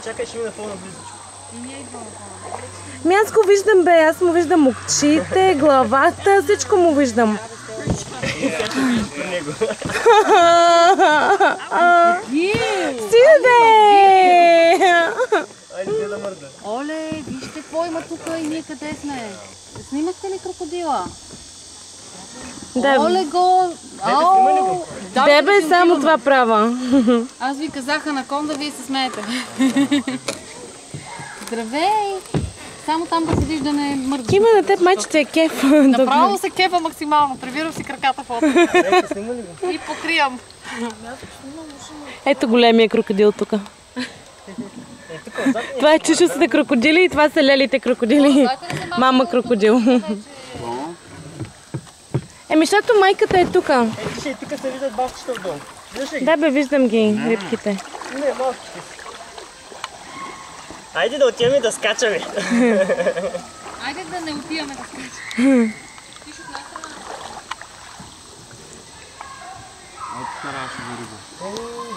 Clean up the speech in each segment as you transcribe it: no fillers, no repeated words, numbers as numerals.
Чакай, ще мина по-наблизо. Аз го виждам, бе, аз му виждам очите, главата, всичко му виждам. Стига, бе! Айде, да мърда. Оле, вижте какво има тук и ние къде сме. Снимахте ли крокодила? Да, Оле го! да, бе, само това права. Аз ви казах анаконда, вие се смеете. Здравей! Само там да седиш да не мърдаш. Има на теб майче е кеф. Направо се кефа максимално. Прибирам си краката в отър. И покривам. Ето големия крокодил тук. Това е чешусите крокодили и това са лелите крокодили. Мама крокодил. Еми, защото майката е тук. Виж, тук се виждат бабчета отдолу. Да, бе, виждам ги, рибките. Не, малките. Айде да отиваме да скачаме. Айде да не отиваме да скачаме.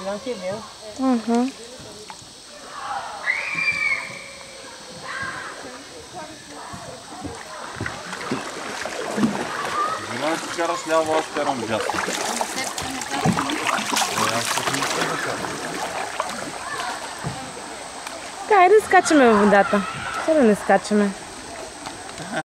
Знам ти е бе. Зелено си караш ляво, аз карам дясно. Така, айде да скачаме във водата. Сега да не скачаме.